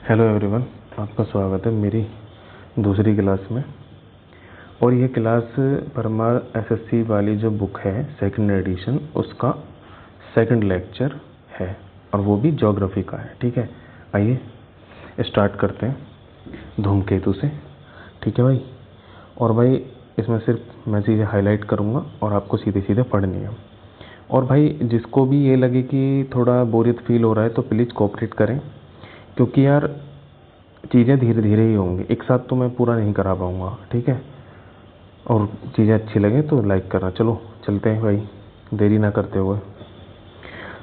Hello everyone, आपका स्वागत है मेरी दूसरी क्लास में। और ये क्लास परमार एसएससी वाली जो बुक है सेकंड एडिशन, उसका सेकंड लेक्चर है और वो भी ज्योग्राफी का है। ठीक है, आइए स्टार्ट करते हैं धूमकेतु से। ठीक है भाई। और भाई इसमें सिर्फ मैं चीज़ें हाईलाइट करूँगा और आपको सीधे सीधे पढ़नी है। और भाई जिसको भी ये लगे कि थोड़ा बोरियत फील हो रहा है तो प्लीज़ कोऑपरेट करें, क्योंकि यार चीज़ें धीरे धीरे ही होंगी, एक साथ तो मैं पूरा नहीं करा पाऊँगा। ठीक है, और चीज़ें अच्छी लगे तो लाइक करना। चलो चलते हैं भाई, देरी ना करते हुए।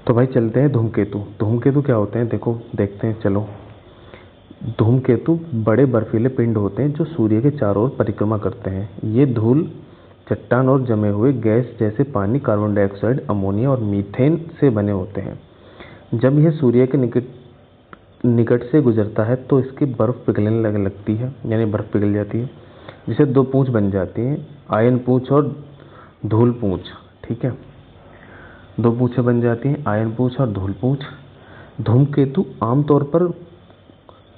तो भाई चलते हैं धूमकेतु। धूमकेतु क्या होते हैं देखो, देखते हैं चलो। धूमकेतु बड़े बर्फीले पिंड होते हैं जो सूर्य के चारों ओर परिक्रमा करते हैं। ये धूल, चट्टान और जमे हुए गैस जैसे पानी, कार्बन डाइऑक्साइड, अमोनिया और मीथेन से बने होते हैं। जब यह सूर्य के निकट से गुजरता है तो इसकी बर्फ पिघलने लगती है, यानी बर्फ पिघल जाती है, जिसे दो पूंछ बन जाती हैं, आयन पूंछ और धूल पूंछ। ठीक है, दो पूंछें बन जाती हैं, आयन पूंछ और धूल पूंछ। धूमकेतु आमतौर पर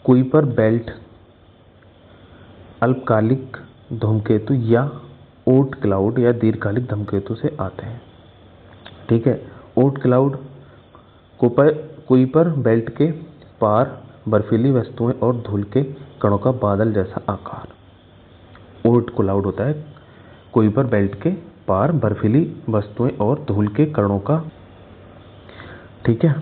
कुइपर बेल्ट, अल्पकालिक धूमकेतु या ओट क्लाउड या दीर्घकालिक धूमकेतु से आते हैं। ठीक है, ओट क्लाउड कुइपर बेल्ट के पार बर्फीली वस्तुएं और धूल के कणों का बादल जैसा आकार। ओट क्लाउड होता है कुइपर बेल्ट के पार बर्फीली वस्तुएं और धूल के कणों का। ठीक है,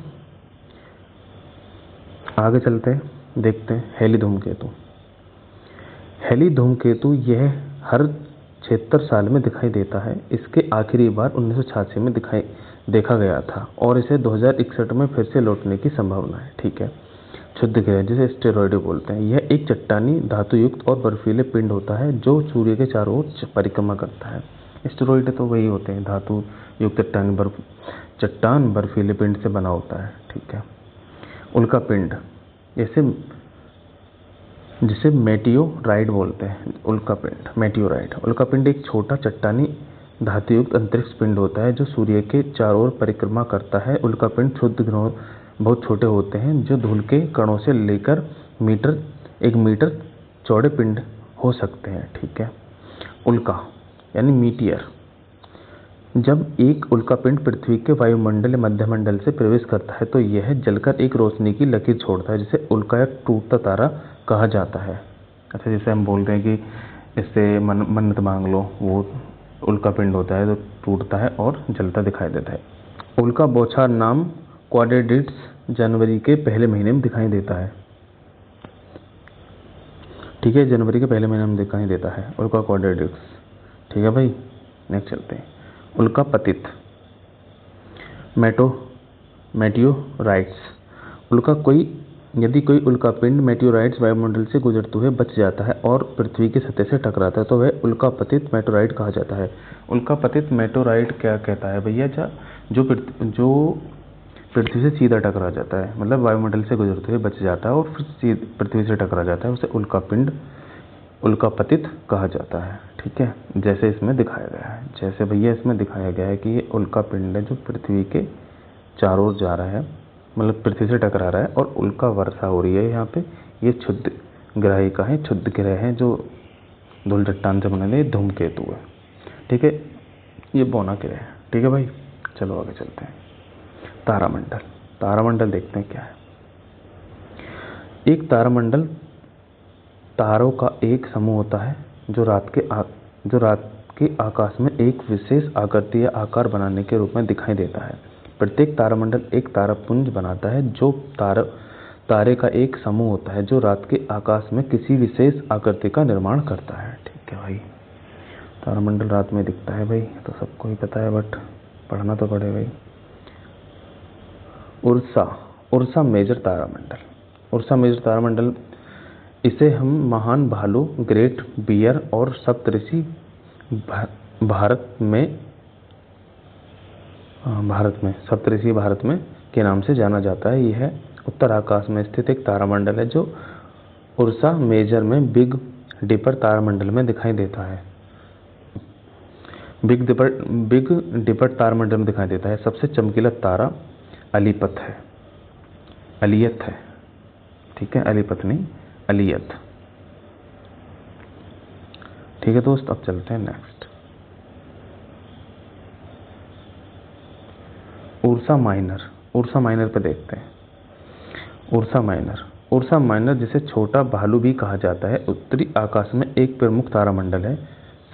आगे चलते हैं, देखते हैं हेली धूमकेतु। हेली धूमकेतु यह हर 76 साल में दिखाई देता है। इसके आखिरी बार 1986 में देखा गया था और इसे 2061 में फिर से लौटने की संभावना है। ठीक है, क्षुद्र ग्रह जिसे एस्टेरॉयड बोलते हैं, यह एक चट्टानी धातु युक्त और बर्फीले पिंड होता है जो सूर्य के चारों ओर परिक्रमा करता है। एस्टेरॉयड तो वही होते हैं, धातु युक्त चट्टान बर्फीले पिंड से बना होता है। ठीक है, उल्का पिंड जिसे मेटियोराइड बोलते हैं। उल्का पिंड, मेटियोराइड। उल्का पिंड एक छोटा चट्टानी धातुयुक्त अंतरिक्ष पिंड होता है जो सूर्य के चारों ओर परिक्रमा करता है। उल्का पिंड क्षुद्र ग्रहों बहुत छोटे होते हैं जो धूल के कणों से लेकर 1 मीटर चौड़े पिंड हो सकते हैं। ठीक है, उल्का यानी मीटियर। जब एक उल्का पिंड पृथ्वी के वायुमंडल या मध्यमंडल से प्रवेश करता है तो यह जलकर एक रोशनी की लकीर छोड़ता है, जिसे उल्का या टूटता तारा कहा जाता है। अच्छा, जैसे हम बोलते हैं कि इससे मन्नत मांग लो, वो उल्का पिंड होता है जो टूटता है और जलता दिखाई देता है। उल्का बौछार नाम क्वाड्रेटिड्स जनवरी के पहले महीने में दिखाई देता है। ठीक है, जनवरी के पहले महीने में दिखाई देता है उल्का क्वाड्रेटिड्स। ठीक है भाई, नेक्स्ट चलते हैं। उल्का पतित, मेटियोराइट्स। यदि कोई उल्का पिंड मेटियोराइट्स वायुमंडल से गुजरते हुए बच जाता है और पृथ्वी की सतह से टकराता है तो वह उल्का पतित मेटेओराइट कहा जाता है। उल्का पतित मेटेओराइट क्या कहता है भैया? जो पृथ्वी से सीधा टकरा जाता है, मतलब वायुमंडल से गुजरते हुए बच जाता है और फिर पृथ्वी से टकरा जाता है, उसे उल्का पतित कहा जाता है। ठीक है, जैसे इसमें दिखाया गया है, जैसे भैया इसमें दिखाया गया है कि ये उल्का पिंड है जो पृथ्वी के चारों ओर जा रहा है, मतलब पृथ्वी से टकरा रहा है और उल्का वर्षा हो रही है यहाँ पे। ये क्षुद्र ग्रह का है, क्षुद्र ग्रह है जो धूल चट्टान से बने धूमकेतु है। ठीक है, ये बौना ग्रह है। ठीक है भाई, चलो आगे चलते हैं। तारामंडल। तारामंडल देखते हैं क्या है। एक तारामंडल तारों का एक समूह होता है जो रात के आकाश में एक विशेष आकृति या आकार बनाने के रूप में दिखाई देता है। प्रत्येक तारामंडल एक तारापुंज बनाता है जो तारे का एक समूह होता है जो रात के आकाश में किसी विशेष आकृति का निर्माण करता है। ठीक है भाई, तारामंडल रात में दिखता है भाई, तो सबको ही पता है, बट पढ़ना तो पड़े भाई। उर्सा मेजर तारामंडल। उर्सा मेजर तारामंडल, इसे हम महान भालू, ग्रेट बियर और सप्तऋषि भारत में के नाम से जाना जाता है। यह उत्तर आकाश में स्थित एक तारामंडल है जो उर्सा मेजर में बिग डिपर तारामंडल में दिखाई देता है। बिग डिपर तारामंडल में दिखाई देता है। सबसे चमकीला तारा अलियत है। ठीक है, अलीपत नहीं, अलियत। ठीक है दोस्त, अब चलते हैं next. Ursa minor, Ursa minor पे देखते हैं। उर्सा माइनर, उर्सा माइनर जिसे छोटा भालू भी कहा जाता है, उत्तरी आकाश में एक प्रमुख तारामंडल है।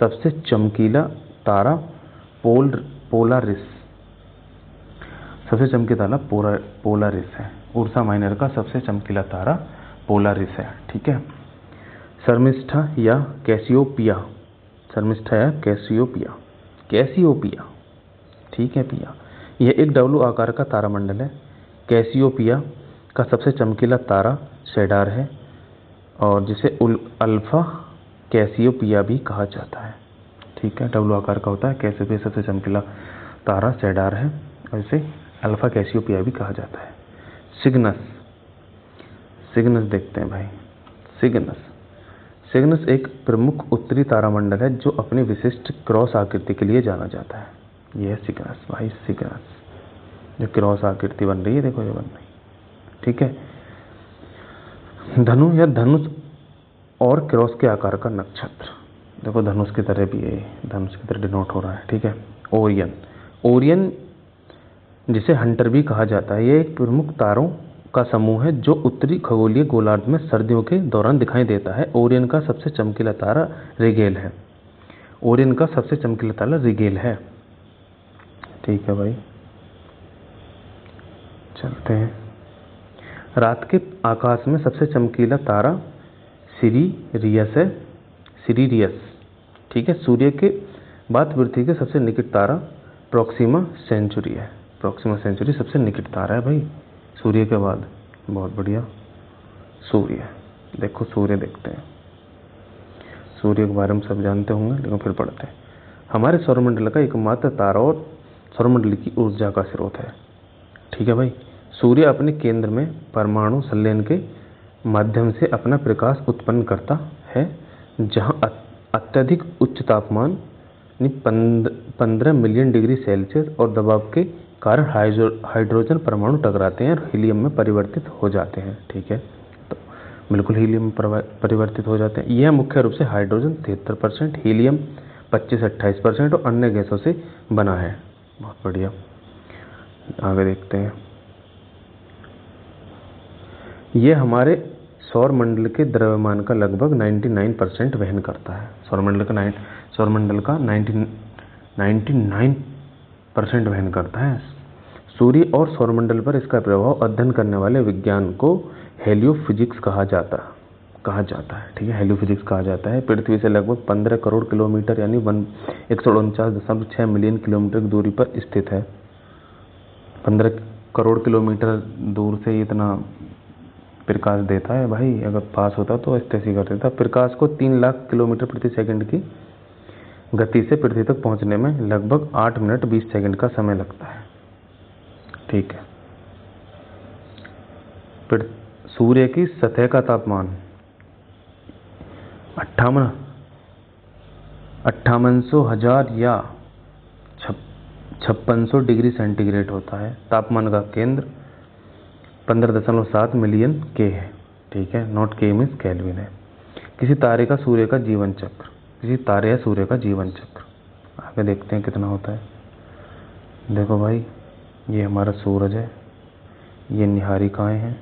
सबसे चमकीला तारा पोलारिस, सबसे चमकीला तारा पोलारिस है। उर्सा माइनर का सबसे चमकीला तारा पोलारिस है। ठीक है। शर्मिष्ठा या कैसियोपिया, शर्मिष्ठा या कैसियोपिया, कैसियोपिया, ठीक है पिया, यह एक डब्लू आकार का तारामंडल है। कैसियोपिया का सबसे चमकीला तारा सेडार है और जिसे अल्फा कैसियोपिया भी कहा जाता है। ठीक है, डब्लू आकार का होता है। कैसियोपिया सबसे चमकीला तारा सेडार है और इसे अल्फा कैसियोपिया भी कहा जाता है। सिग्नस, सिग्नस देखते हैं भाई। सिग्नस, सिग्नस एक प्रमुख उत्तरी तारामंडल है जो अपनी विशिष्ट क्रॉस आकृति के लिए जाना जाता है। यह सिग्नस भाई, सिग्नस जो क्रॉस आकृति बन रही है, देखो ये बन रही है। ठीक है। धनु या धनुष और क्रॉस के आकार का नक्षत्र, देखो धनुष की तरह भी है, धनुष की तरह डिनोट हो रहा है। ठीक है। ओरियन, ओरियन जिसे हंटर भी कहा जाता है, यह एक प्रमुख तारों का समूह है जो उत्तरी खगोलीय गोलार्ध में सर्दियों के दौरान दिखाई देता है। ओरियन का सबसे चमकीला तारा रिगेल है। ओरियन का सबसे चमकीला तारा रिगेल है। ठीक है भाई, चलते हैं। रात के आकाश में सबसे चमकीला तारा सिरियस है, सिरियस। ठीक है। सूर्य के बाद पृथ्वी के सबसे निकट तारा प्रोक्सिमा सेंचुरी है। प्रोक्सिमा सेंचुरी सबसे निकट तारा है भाई सूर्य के बाद। बहुत बढ़िया। सूर्य, देखो सूर्य देखते हैं। सूर्य के बारे में सब जानते होंगे, लेकिन फिर पढ़ते हैं। हमारे सौरमंडल का एकमात्र तारा और सौरमंडल की ऊर्जा का स्रोत है। ठीक है भाई। सूर्य अपने केंद्र में परमाणु संलयन के माध्यम से अपना प्रकाश उत्पन्न करता है, जहां अत्यधिक उच्च तापमान 15 मिलियन डिग्री सेल्सियस और दबाव के कारण हाइड्रोजन परमाणु टकराते हैं और हीलियम में परिवर्तित हो जाते हैं। ठीक है, तो बिल्कुल हीलियम में परिवर्तित हो जाते हैं। यह मुख्य रूप से हाइड्रोजन 73%, हीलियम 25-28% और अन्य गैसों से बना है। बहुत बढ़िया, आगे देखते हैं। यह हमारे सौरमंडल के द्रव्यमान का लगभग 99% वहन करता है। सौरमंडल का 99% वहन करता है। सूर्य और सौरमंडल पर इसका प्रभाव अध्ययन करने वाले विज्ञान को हेलियोफिजिक्स कहा जाता है। ठीक है, हेलियोफिजिक्स कहा जाता है। पृथ्वी से लगभग 15 करोड़ किलोमीटर यानी 149.6 मिलियन किलोमीटर की दूरी पर स्थित है। 15 करोड़ किलोमीटर दूर से इतना प्रकाश देता है भाई। अगर पास होता तो ऐसे कर देता। प्रकाश को 3 लाख किलोमीटर प्रति सेकंड की गति से पृथ्वी तक पहुंचने में लगभग 8 मिनट 20 सेकंड का समय लगता है। ठीक है। सूर्य की सतह का तापमान 58,000 या 5600 डिग्री सेंटीग्रेड होता है। तापमान का केंद्र 15.7 मिलियन के है। ठीक है, नॉट के मीन्स केल्विन है। किसी तारे का सूर्य का जीवन चक्र, किसी तारे या सूर्य का जीवन चक्र आगे देखते हैं कितना होता है। देखो भाई, ये हमारा सूरज है, ये निहारिकाएं हैं,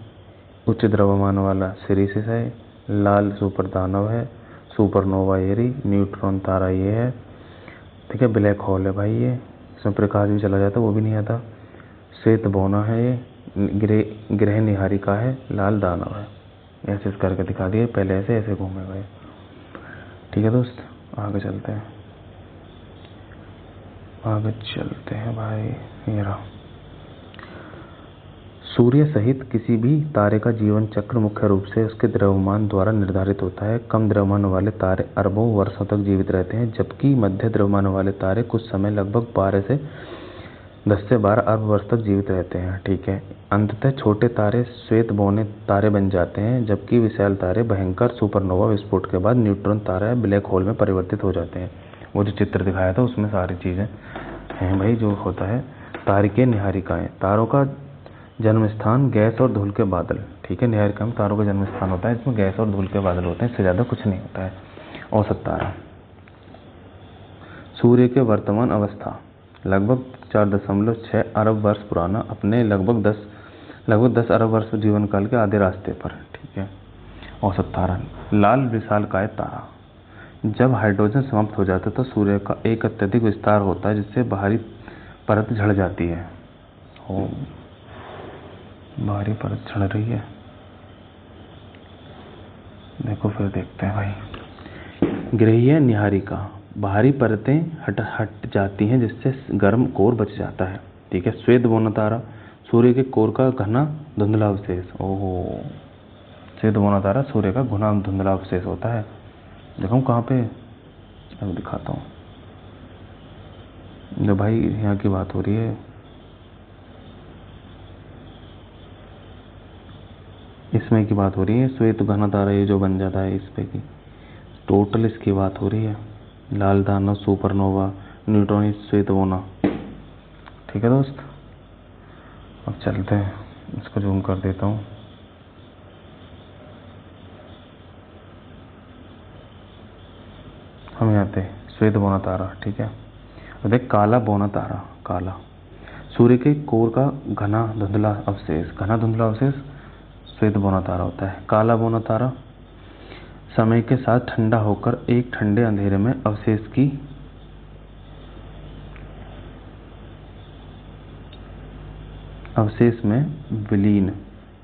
उच्च द्रव्यमान वाला सिरिस है, लाल सुपर दानव है, सुपरनोवा एरी, न्यूट्रॉन तारा ये है। ठीक है, ब्लैक होल है भाई ये, इसमें प्रकाश भी चला जाता, वो भी नहीं आता। श्वेत बोना है ये, ग्रह निहारिका है, लाल दानव है। ऐसे करके दिखा दिए, पहले ऐसे घूमे गए। ठीक है दोस्त, आगे चलते हैं। भाई ये रहा। सूर्य सहित किसी भी तारे का जीवन चक्र मुख्य रूप से उसके द्रव्यमान द्वारा निर्धारित होता है। कम द्रव्यमान वाले तारे अरबों वर्षों तक जीवित रहते हैं, जबकि मध्य द्रव्यमान वाले तारे कुछ समय लगभग 10 से 12 अरब वर्ष तक जीवित रहते हैं। ठीक है। अंततः छोटे तारे श्वेत बौने तारे बन जाते हैं, जबकि विशाल तारे भयंकर सुपरनोवा विस्फोट के बाद न्यूट्रॉन तारा या ब्लैक होल में परिवर्तित हो जाते हैं। वो जो चित्र दिखाया था उसमें सारी चीज़ें हैं भाई। जो होता है तारिकें निहारिकाएं, तारों का जन्म स्थान गैस और धूल के बादल, ठीक है। निहारिका में तारों का जन्म स्थान होता है, इसमें गैस और धूल के बादल होते हैं, इससे ज़्यादा कुछ नहीं होता है। औसत तारा। सूर्य के वर्तमान अवस्था लगभग 4.6 अरब वर्ष पुराना, अपने लगभग 10 अरब वर्ष जीवन काल के आधे रास्ते पर, ठीक है। औसत तारा। लाल विशालकाय तारा। जब हाइड्रोजन समाप्त हो जाता है तो सूर्य का एक अत्यधिक विस्तार होता है, जिससे बाहरी परत झड़ जाती है। बाहरी परत झड़ रही है, देखो फिर देखते हैं भाई। ग्रहीय निहारिका। बाहरी परतें हट जाती हैं, जिससे गर्म कोर बच जाता है, ठीक है। श्वेत बोना तारा। सूर्य के कोर का घना धुंधला अवशेष। ओहो, श्वेत बोना तारा सूर्य का घना धुंधला अवशेष होता है। देखो कहाँ पे, अब दिखाता हूँ। जो भाई यहाँ की बात हो रही है, इसमें की बात हो रही है, श्वेत घना तारा ये जो बन जाता है इस पे की टोटल इसकी बात हो रही है। लाल दानव, सुपरनोवा, न्यूट्रॉन, श्वेत बोना, ठीक है दोस्त। अब चलते हैं, इसको जूम कर देता हूँ। हम यहाँ पे श्वेत बोना तारा, ठीक है। अब देख काला बोना तारा। काला सूर्य के कोर का घना धुंधला अवशेष। घना धुंधला अवशेष श्वेत बोना तारा होता है। काला बोना तारा समय के साथ ठंडा होकर एक ठंडे अंधेरे में अवशेष में विलीन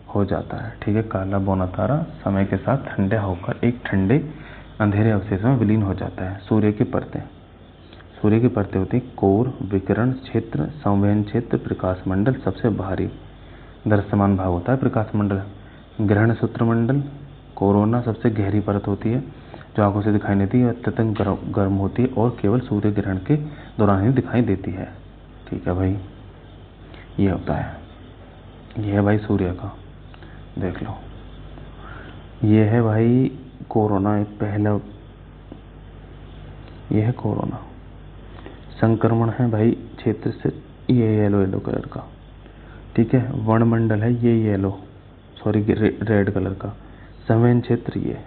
हो जाता है, ठीक है। काला बोना तारा समय के साथ ठंडा होकर एक ठंडे अंधेरे अवशेष में विलीन हो जाता है। सूर्य की परतें। सूर्य की परतें होती हैं कोर, विकिरण क्षेत्र, संवहन क्षेत्र, प्रकाश मंडल। सबसे बाहरी दृश्यमान भाग होता है प्रकाश मंडल। ग्रहण सूत्र मंडल। कोरोना सबसे गहरी परत होती है, जो आंखों से दिखाई नहीं देती है, अत्यंत गर्म होती है और केवल सूर्य ग्रहण के दौरान ही दिखाई देती है, ठीक है भाई। ये होता है, ये है भाई सूर्य का, देख लो। ये है भाई कोरोना, पहला ये है कोरोना। संक्रमण है भाई क्षेत्र से, ये येलो कलर का, ठीक है। वर्णमंडल है ये रेड कलर का। संवहन क्षेत्र ये,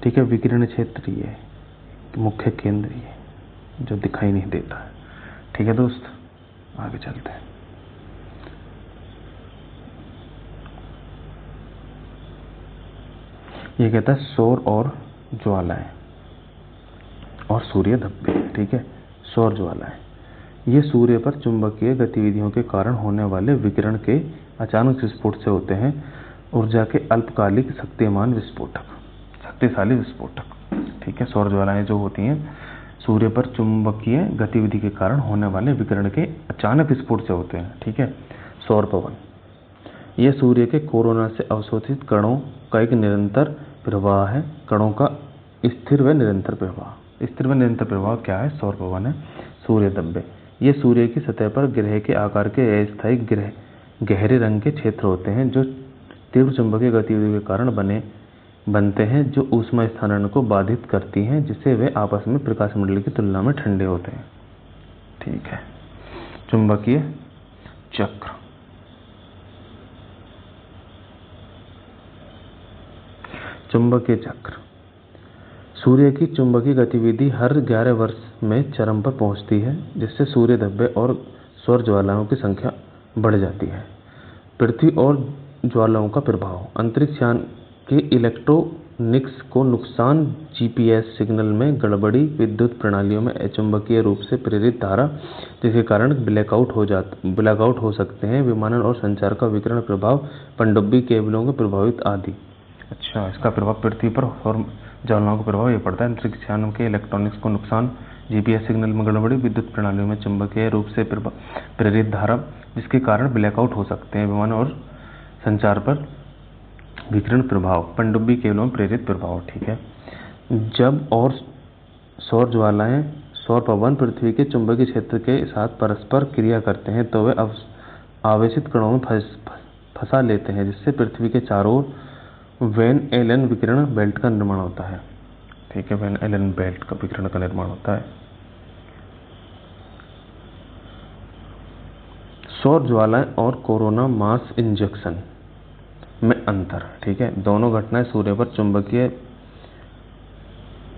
ठीक है। विकिरण क्षेत्र ये, मुख्य केंद्र ये जो दिखाई नहीं देता है, ठीक है दोस्त। आगे चलते हैं। ये कहता है सौर और ज्वालाएं और सूर्य धब्बे, ठीक है। सौर ज्वालाएं ये सूर्य पर चुंबकीय गतिविधियों के कारण होने वाले विकिरण के अचानक विस्फोट से होते हैं। ऊर्जा के अल्पकालिक शक्तिशाली विस्फोटक, ठीक है। सौर ज्वालाएं जो होती हैं सूर्य पर चुंबकीय गतिविधि के कारण होने वाले विकिरण के अचानक विस्फोट से होते हैं, ठीक है। सौर पवन यह सूर्य के कोरोना से अवशोषित कणों का एक निरंतर प्रवाह है। कणों का स्थिर व निरंतर प्रवाह क्या है? सौर पवन है। सूर्य धब्बे ये सूर्य की सतह पर ग्रह के आकार के अस्थायी गहरे रंग के क्षेत्र होते हैं, जो तीव्र चुंबकीय गतिविधि के कारण बनते हैं, जो ऊष्मा स्थानांतरण को बाधित करती हैं, जिससे वे आपस में प्रकाश मंडल की तुलना में ठंडे होते हैं, ठीक है। चुंबकीय चक्र सूर्य की चुंबकीय गतिविधि हर 11 वर्ष में चरम पर पहुंचती है, जिससे सूर्य धब्बे और सौर ज्वालाओं की संख्या बढ़ जाती है। पृथ्वी और ज्वालाओं का प्रभाव अंतरिक्ष यान के इलेक्ट्रॉनिक्स को नुकसान, जीपीएस सिग्नल में गड़बड़ी, विद्युत प्रणालियों में अचुंबकीय रूप से प्रेरित धारा जिसके कारण ब्लैकआउट हो सकते हैं, विमानन और संचार का विकिरण प्रभाव, पनडुब्बी केबलों के प्रभावित आदि। अच्छा, इसका प्रभाव पृथ्वी पर और ज्वालाओं का प्रभाव ये पड़ता है। अंतरिक्ष यानों के इलेक्ट्रॉनिक्स को नुकसान, जीपीएस सिग्नल में गड़बड़ी, विद्युत प्रणालियों में चुंबकीय रूप से प्रेरित धारा जिसके कारण ब्लैकआउट हो सकते हैं, विमान और संचार पर विकिरण प्रभाव, पनडुब्बी केबलों में प्रेरित प्रभाव, ठीक है। जब और सौर ज्वालाएं, सौर पवन पृथ्वी के चुंबकीय क्षेत्र के साथ परस्पर क्रिया करते हैं तो वे आवेशित कणों में फंसा लेते हैं, जिससे पृथ्वी के चारों ओर वैन एलन विकिरण बेल्ट का निर्माण होता है, ठीक है। वैन एलन बेल्ट का विकिरण का निर्माण होता है। सौर ज्वालाएं और कोरोना मास इंजेक्शन में अंतर। ठीक है, दोनों घटनाएं सूर्य पर चुंबकीय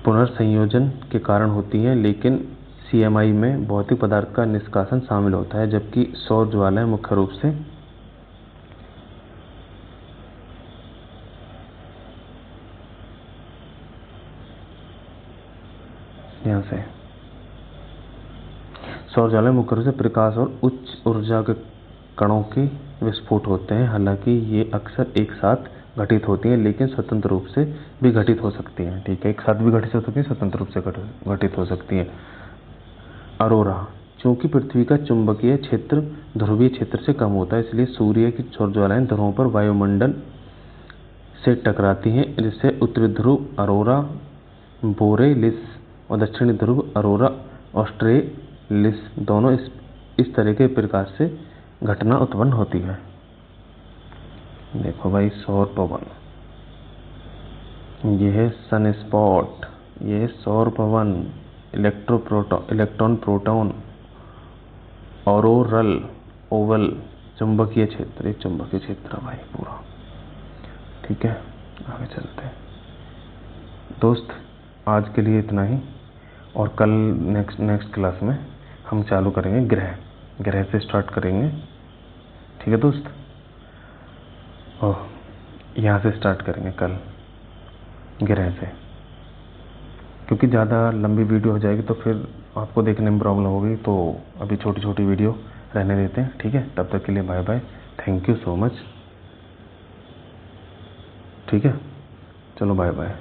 पुनर्संयोजन के कारण होती हैं, लेकिन CMI में भौतिक पदार्थ का निष्कासन शामिल होता है, जबकि सौर ज्वालाएं मुख्य रूप से यहाँ से सौर ज्वालाएं मुख्य रूप से प्रकाश और उच्च ऊर्जा के कणों के विस्फोट होते हैं। हालांकि ये अक्सर एक साथ घटित होती हैं, लेकिन स्वतंत्र रूप से भी घटित हो सकती हैं। ठीक है, एक साथ भी घटित हो सकती हैं, स्वतंत्र रूप से घटित हो सकती हैं। अरोरा, चूंकि पृथ्वी का चुंबकीय क्षेत्र ध्रुवीय क्षेत्र से कम होता है, इसलिए सूर्य की सौर ज्वालाएं ध्रुवों पर वायुमंडल से टकराती हैं, जिससे उत्तरी ध्रुव अरोरा बोरेलिस और दक्षिणी ध्रुव अरोरा ऑस्ट्रेलिस दोनों इस तरह के प्रकाश से घटना उत्पन्न होती है। देखो भाई, सौर पवन, यह है सन स्पॉट, यह है सौर पवन, इलेक्ट्रॉन प्रोटॉन, ऑरोरल ओवल, चुंबकीय क्षेत्र, ये चुंबकीय क्षेत्र है भाई पूरा। ठीक है, आगे चलते हैं दोस्त। आज के लिए इतना ही, और कल नेक्स्ट क्लास में हम चालू करेंगे ग्रह से स्टार्ट करेंगे। ठीक है दोस्त, यहाँ से स्टार्ट करेंगे कल ग्रह से, क्योंकि ज़्यादा लंबी वीडियो हो जाएगी तो फिर आपको देखने में प्रॉब्लम होगी, तो अभी छोटी छोटी वीडियो रहने देते हैं। ठीक है, तब तक के लिए bye bye, thank you so much. ठीक है, चलो बाय बाय।